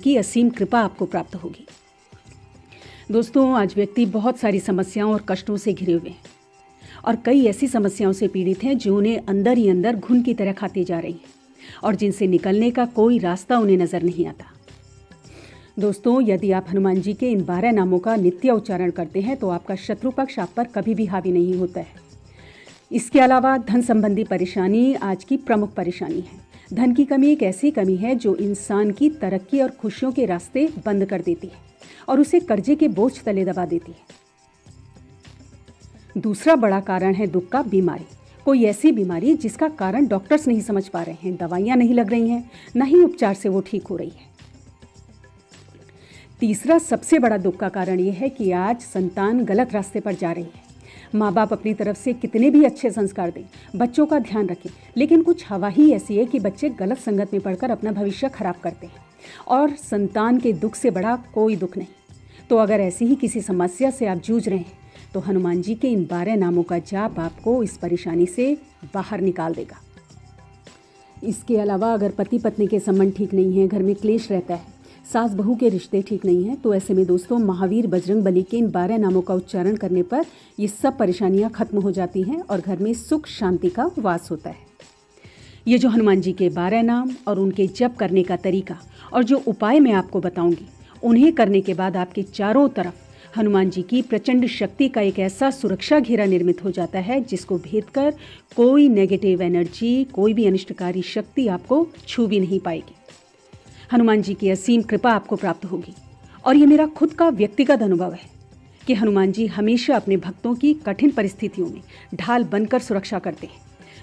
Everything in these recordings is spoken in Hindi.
की असीम कृपा आपको प्राप्त होगी। दोस्तों, आज व्यक्ति बहुत सारी समस्याओं और कष्टों से घिरे हुए हैं और कई ऐसी समस्याओं से पीड़ित हैं जो उन्हें अंदर ही अंदर घुन की तरह खाती जा रही हैं और जिनसे निकलने का कोई रास्ता उन्हें नजर नहीं आता। दोस्तों, यदि आप हनुमान जी के इन 12 नामों का नित्य उच्चारण करते हैं तो आपका शत्रु पक्ष आप पर कभी भी हावी नहीं होता है। इसके अलावा धन संबंधी परेशानी आज की प्रमुख परेशानी है। धन की कमी एक ऐसी कमी है जो इंसान की तरक्की और खुशियों के रास्ते बंद कर देती है और उसे कर्जे के बोझ तले दबा देती है। दूसरा बड़ा कारण है दुख का बीमारी। कोई ऐसी बीमारी जिसका कारण डॉक्टर्स नहीं समझ पा रहे हैं, दवाइयां नहीं लग रही हैं, न ही उपचार से वो ठीक हो रही है। तीसरा सबसे बड़ा दुख का कारण यह है कि आज संतान गलत रास्ते पर जा रही है। माँ बाप अपनी तरफ से कितने भी अच्छे संस्कार दें, बच्चों का ध्यान रखें, लेकिन कुछ हवा ही ऐसी है कि बच्चे गलत संगत में पड़कर अपना भविष्य खराब करते हैं और संतान के दुख से बड़ा कोई दुख नहीं। तो अगर ऐसी ही किसी समस्या से आप जूझ रहे हैं तो हनुमान जी के इन 12 नामों का जाप आपको इस परेशानी से बाहर निकाल देगा। इसके अलावा अगर पति पत्नी के संबंध ठीक नहीं है, घर में क्लेश रहता है, सास बहू के रिश्ते ठीक नहीं हैं, तो ऐसे में दोस्तों महावीर बजरंग बली के इन 12 नामों का उच्चारण करने पर ये सब परेशानियां खत्म हो जाती हैं और घर में सुख शांति का वास होता है। ये जो हनुमान जी के 12 नाम और उनके जप करने का तरीका और जो उपाय मैं आपको बताऊंगी, उन्हें करने के बाद आपके चारों तरफ हनुमान जी की प्रचंड शक्ति का एक ऐसा सुरक्षा घेरा निर्मित हो जाता है जिसको भेद कर कोई नेगेटिव एनर्जी, कोई भी अनिष्टकारी शक्ति आपको छू भी नहीं पाएगी। हनुमान जी की असीम कृपा आपको प्राप्त होगी और ये मेरा खुद का व्यक्तिगत अनुभव है कि हनुमान जी हमेशा अपने भक्तों की कठिन परिस्थितियों में ढाल बनकर सुरक्षा करते हैं,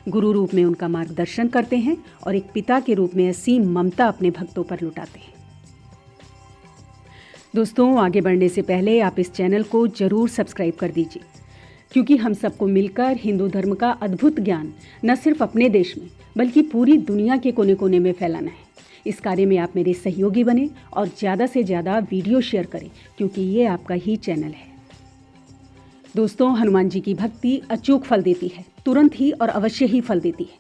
गुरु रूप में उनका मार्गदर्शन करते हैं और एक पिता के रूप में असीम ममता अपने भक्तों पर लुटाते हैं। दोस्तों, आगे बढ़ने से पहले आप इस चैनल को जरूर सब्सक्राइब कर दीजिए, क्योंकि हम सबको मिलकर हिंदू धर्म का अद्भुत ज्ञान न सिर्फ अपने देश में बल्कि पूरी दुनिया के कोने कोने में फैलाना है। इस कार्य में आप मेरे सहयोगी बने और ज़्यादा से ज़्यादा वीडियो शेयर करें, क्योंकि ये आपका ही चैनल है। दोस्तों, हनुमान जी की भक्ति अचूक फल देती है, तुरंत ही और अवश्य ही फल देती है।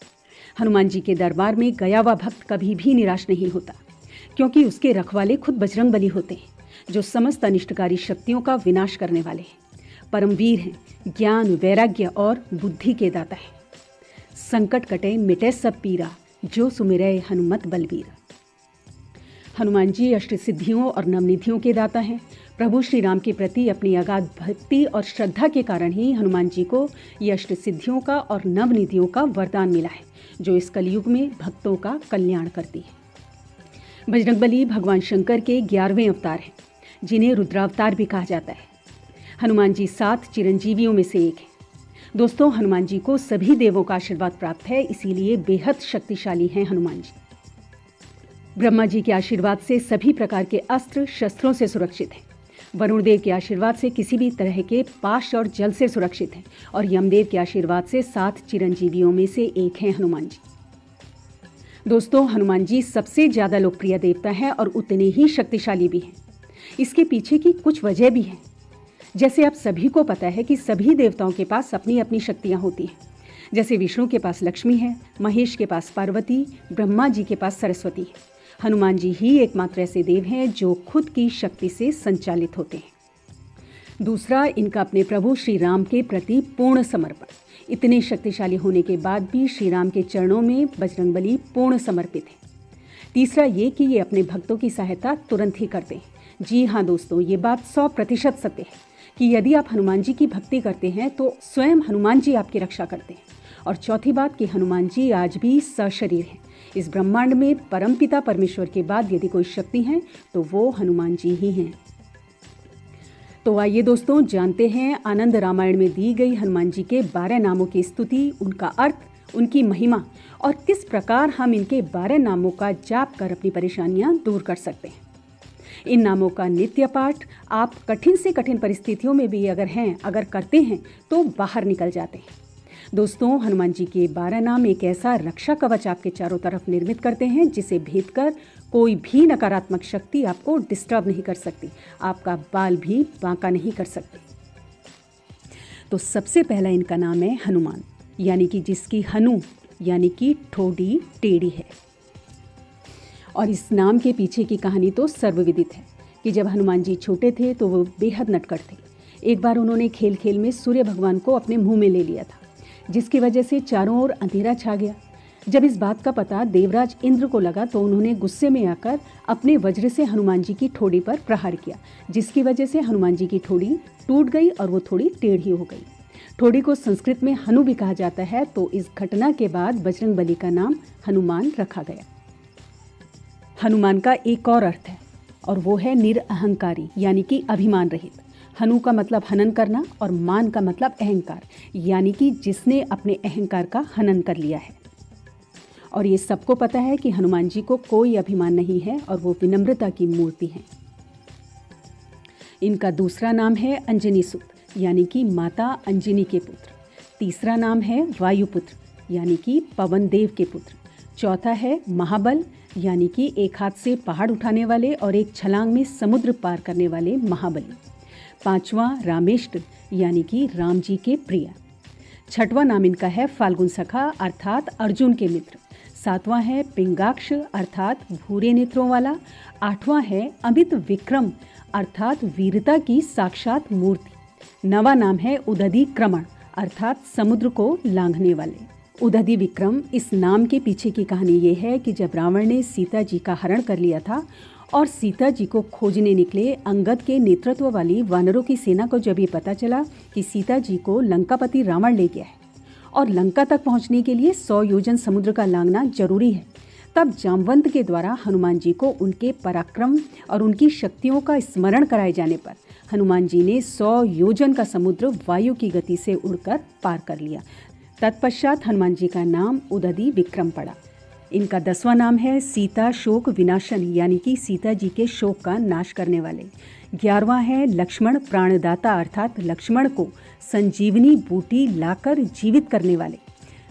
हनुमान जी के दरबार में गया हुआ भक्त कभी भी निराश नहीं होता, क्योंकि उसके रखवाले खुद बजरंग बली होते हैं, जो समस्त अनिष्टकारी शक्तियों का विनाश करने वाले हैं। परमवीर हैं, ज्ञान, वैराग्य और बुद्धि के दाता है। संकट कटे मिटे सब पीरा, जो सुमिरै हनुमत बलबीर। हनुमान जी अष्ट सिद्धियों और नवनिधियों के दाता हैं। प्रभु श्री राम के प्रति अपनी अगाध भक्ति और श्रद्धा के कारण ही हनुमान जी को ये अष्ट सिद्धियों का और नवनिधियों का वरदान मिला है, जो इस कलयुग में भक्तों का कल्याण करती है। बजरंगबली भगवान शंकर के 11वें अवतार हैं, जिन्हें रुद्रावतार भी कहा जाता है। हनुमान जी 7 चिरंजीवियों में से एक हैं। दोस्तों, हनुमान जी को सभी देवों का आशीर्वाद प्राप्त है, इसीलिए बेहद शक्तिशाली हैं हनुमान जी। ब्रह्मा जी के आशीर्वाद से सभी प्रकार के अस्त्र शस्त्रों से सुरक्षित हैं। वरुण देव के आशीर्वाद से किसी भी तरह के पाश और जल से सुरक्षित हैं और यमदेव के आशीर्वाद से 7 चिरंजीवियों में से एक हैं हनुमान जी। दोस्तों, हनुमान जी सबसे ज़्यादा लोकप्रिय देवता हैं और उतने ही शक्तिशाली भी हैं। इसके पीछे की कुछ वजह भी है। जैसे आप सभी को पता है कि सभी देवताओं के पास अपनी अपनी शक्तियाँ होती हैं। जैसे विष्णु के पास लक्ष्मी है, महेश के पास पार्वती, ब्रह्मा जी के पास सरस्वती है। हनुमान जी ही एकमात्र ऐसे देव हैं जो खुद की शक्ति से संचालित होते हैं। दूसरा, इनका अपने प्रभु श्री राम के प्रति पूर्ण समर्पण। इतने शक्तिशाली होने के बाद भी श्री राम के चरणों में बजरंगबली पूर्ण समर्पित है। तीसरा ये कि ये अपने भक्तों की सहायता तुरंत ही करते हैं। जी हाँ दोस्तों, ये बात 100% सत्य है कि यदि आप हनुमान जी की भक्ति करते हैं तो स्वयं हनुमान जी आपकी रक्षा करते हैं। और चौथी बात कि हनुमान जी आज भी सशरीर हैं। इस ब्रह्मांड में परमपिता परमेश्वर के बाद यदि कोई शक्ति है तो वो हनुमान जी ही हैं। तो आइए दोस्तों, जानते हैं आनंद रामायण में दी गई हनुमान जी के 12 नामों की स्तुति, उनका अर्थ, उनकी महिमा और किस प्रकार हम इनके 12 नामों का जाप कर अपनी परेशानियां दूर कर सकते हैं। इन नामों का नित्य पाठ आप कठिन से कठिन परिस्थितियों में भी अगर करते हैं तो बाहर निकल जाते हैं। दोस्तों, हनुमान जी के 12 नाम एक ऐसा रक्षा कवच आपके चारों तरफ निर्मित करते हैं जिसे भेद कर कोई भी नकारात्मक शक्ति आपको डिस्टर्ब नहीं कर सकती, आपका बाल भी बांका नहीं कर सकती। तो सबसे पहला इनका नाम है हनुमान, यानी कि जिसकी हनु यानी कि ठोड़ी टेढ़ी है। और इस नाम के पीछे की कहानी तो सर्वविदित है कि जब हनुमान जी छोटे थे तो वो बेहद नटखट थे। एक बार उन्होंने खेल खेल में सूर्य भगवान को अपने मुंह में ले लिया था, जिसकी वजह से चारों ओर अंधेरा छा गया। जब इस बात का पता देवराज इंद्र को लगा तो उन्होंने गुस्से में आकर अपने वज्र से हनुमान जी की ठोड़ी पर प्रहार किया, जिसकी वजह से हनुमान जी की ठोड़ी टूट गई और वो थोड़ी टेढ़ी हो गई। ठोड़ी को संस्कृत में हनु भी कहा जाता है, तो इस घटना के बाद बजरंगबली का नाम हनुमान रखा गया। हनुमान का एक और अर्थ है और वो है निरअहंकारी, यानी कि अभिमान रहित। हनु का मतलब हनन करना और मान का मतलब अहंकार, यानी कि जिसने अपने अहंकार का हनन कर लिया है। और ये सबको पता है कि हनुमान जी को कोई अभिमान नहीं है और वो विनम्रता की मूर्ति हैं। इनका दूसरा नाम है अंजनी सुत, यानी कि माता अंजनी के पुत्र। तीसरा नाम है वायुपुत्र, यानी कि पवन देव के पुत्र। चौथा है महाबल, यानी कि एक हाथ से पहाड़ उठाने वाले और एक छलांग में समुद्र पार करने वाले महाबली। पांचवा रामेष्ट, यानी कि राम जी के प्रिय। छठवां नाम इनका है फाल्गुन सखा, अर्थात अर्जुन के मित्र। सातवां है पिंगाक्ष, अर्थात भूरे नेत्रों वाला। आठवां है अमित विक्रम, अर्थात वीरता की साक्षात मूर्ति। नवा नाम है उदधि क्रमण, अर्थात समुद्र को लांघने वाले। उदधि विक्रम, इस नाम के पीछे की कहानी ये है कि जब रावण ने सीता जी का हरण कर लिया था और सीता जी को खोजने निकले अंगद के नेतृत्व वाली वानरों की सेना को जब ये पता चला कि सीता जी को लंकापति रावण ले गया है और लंका तक पहुंचने के लिए 100 योजन समुद्र का लांघना जरूरी है, तब जामवंत के द्वारा हनुमान जी को उनके पराक्रम और उनकी शक्तियों का स्मरण कराए जाने पर हनुमान जी ने 100 योजन का समुद्र वायु की गति से उड़कर पार कर लिया। तत्पश्चात हनुमान जी का नाम उदधि विक्रम पड़ा। इनका 10वां नाम है सीता शोक विनाशन, यानी कि सीता जी के शोक का नाश करने वाले। 11वां है लक्ष्मण प्राणदाता, अर्थात लक्ष्मण को संजीवनी बूटी लाकर जीवित करने वाले।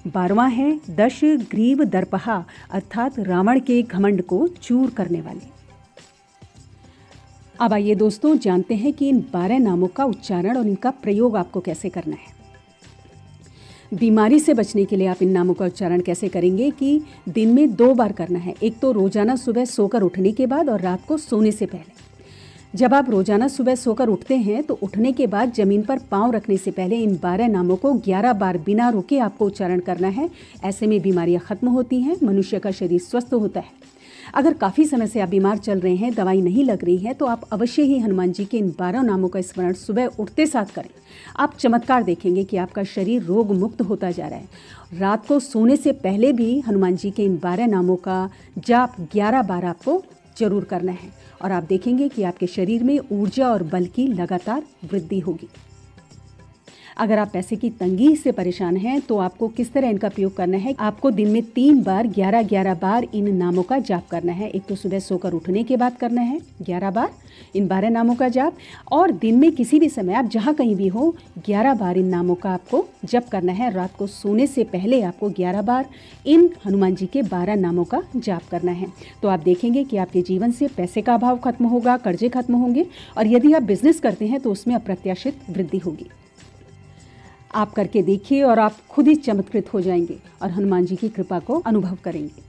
12वां है दश ग्रीव दर्पहा, अर्थात रावण के घमंड को चूर करने वाले। अब आइए दोस्तों जानते हैं कि इन 12 नामों का उच्चारण और इनका प्रयोग आपको कैसे करना है। बीमारी से बचने के लिए आप इन नामों का उच्चारण कैसे करेंगे कि दिन में 2 बार करना है। एक तो रोजाना सुबह सोकर उठने के बाद और रात को सोने से पहले। जब आप रोजाना सुबह सोकर उठते हैं तो उठने के बाद जमीन पर पांव रखने से पहले इन 12 नामों को 11 बार बिना रुके आपको उच्चारण करना है। ऐसे में बीमारियां खत्म होती हैं, मनुष्य का शरीर स्वस्थ होता है। अगर काफ़ी समय से आप बीमार चल रहे हैं, दवाई नहीं लग रही है, तो आप अवश्य ही हनुमान जी के इन 12 नामों का स्मरण सुबह उठते साथ करें। आप चमत्कार देखेंगे कि आपका शरीर रोग मुक्त होता जा रहा है। रात को सोने से पहले भी हनुमान जी के इन 12 नामों का जाप 11 बार आपको जरूर करना है और आप देखेंगे कि आपके शरीर में ऊर्जा और बल की लगातार वृद्धि होगी। अगर आप पैसे की तंगी से परेशान हैं तो आपको किस तरह इनका प्रयोग करना है। आपको दिन में 3 बार 11-11 बार इन नामों का जाप करना है। एक तो सुबह सोकर उठने के बाद करना है 11 बार इन 12 नामों का जाप, और दिन में किसी भी समय आप जहाँ कहीं भी हो 11 बार इन नामों का आपको जप करना है। रात को सोने से पहले आपको 11 बार इन हनुमान जी के 12 नामों का जाप करना है। तो आप देखेंगे कि आपके जीवन से पैसे का अभाव खत्म होगा, कर्जे खत्म होंगे, और यदि आप बिजनेस करते हैं तो उसमें अप्रत्याशित वृद्धि होगी। आप करके देखिए और आप खुद ही चमत्कृत हो जाएंगे और हनुमान जी की कृपा को अनुभव करेंगे।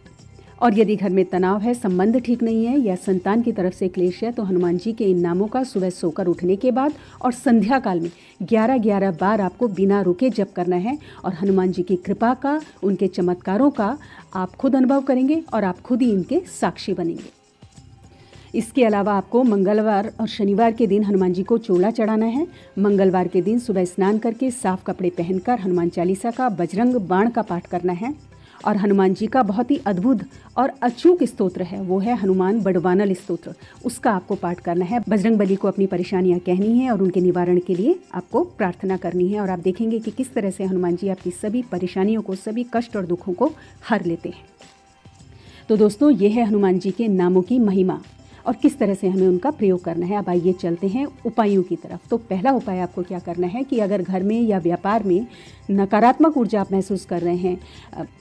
और यदि घर में तनाव है, संबंध ठीक नहीं है या संतान की तरफ से क्लेश है, तो हनुमान जी के इन नामों का सुबह सोकर उठने के बाद और संध्या काल में 11-11 बार आपको बिना रुके जप करना है। और हनुमान जी की कृपा का, उनके चमत्कारों का आप खुद अनुभव करेंगे और आप खुद ही इनके साक्षी बनेंगे। इसके अलावा आपको मंगलवार और शनिवार के दिन हनुमान जी को चोला चढ़ाना है। मंगलवार के दिन सुबह स्नान करके साफ कपड़े पहनकर हनुमान चालीसा का बजरंग बाण का पाठ करना है। और हनुमान जी का बहुत ही अद्भुत और अचूक स्तोत्र है, वो है हनुमान बड़वानल स्तोत्र। उसका आपको पाठ करना है। बजरंगबली को अपनी परेशानियां कहनी है और उनके निवारण के लिए आपको प्रार्थना करनी है। और आप देखेंगे कि किस तरह से हनुमान जी आपकी सभी परेशानियों को, सभी कष्ट और दुखों को हर लेते हैं। तो दोस्तों, ये है हनुमान जी के नामों की महिमा और किस तरह से हमें उनका प्रयोग करना है। अब आइए चलते हैं उपायों की तरफ। तो पहला उपाय आपको क्या करना है कि अगर घर में या व्यापार में नकारात्मक ऊर्जा आप महसूस कर रहे हैं,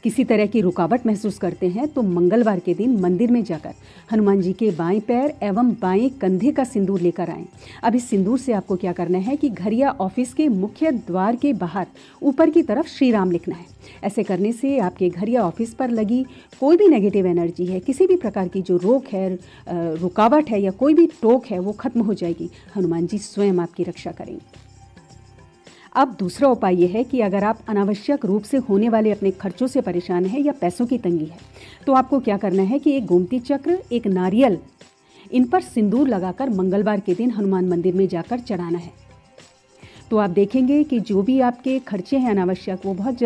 किसी तरह की रुकावट महसूस करते हैं, तो मंगलवार के दिन मंदिर में जाकर हनुमान जी के बाएं पैर एवं बाएं कंधे का सिंदूर लेकर आएं। अब इस सिंदूर से आपको क्या करना है कि घर या ऑफिस के मुख्य द्वार के बाहर ऊपर की तरफ श्री राम लिखना है। ऐसे करने से आपके घर या ऑफिस पर लगी कोई भी नेगेटिव एनर्जी है, किसी भी प्रकार की जो रोक है, रुकावट है या कोई भी टोक है, वो खत्म हो जाएगी। हनुमान जी स्वयं आपकी रक्षा करेंगे। अब दूसरा उपाय यह है कि अगर आप अनावश्यक रूप से होने वाले अपने खर्चों से परेशान हैं या पैसों की तंगी है, तो आपको क्या करना है कि एक गोमती चक्र, एक नारियल, इन पर सिंदूर लगाकर मंगलवार के दिन हनुमान मंदिर में जाकर चढ़ाना है। तो आप देखेंगे कि जो भी आपके खर्चे हैं अनावश्यक, वो बहुत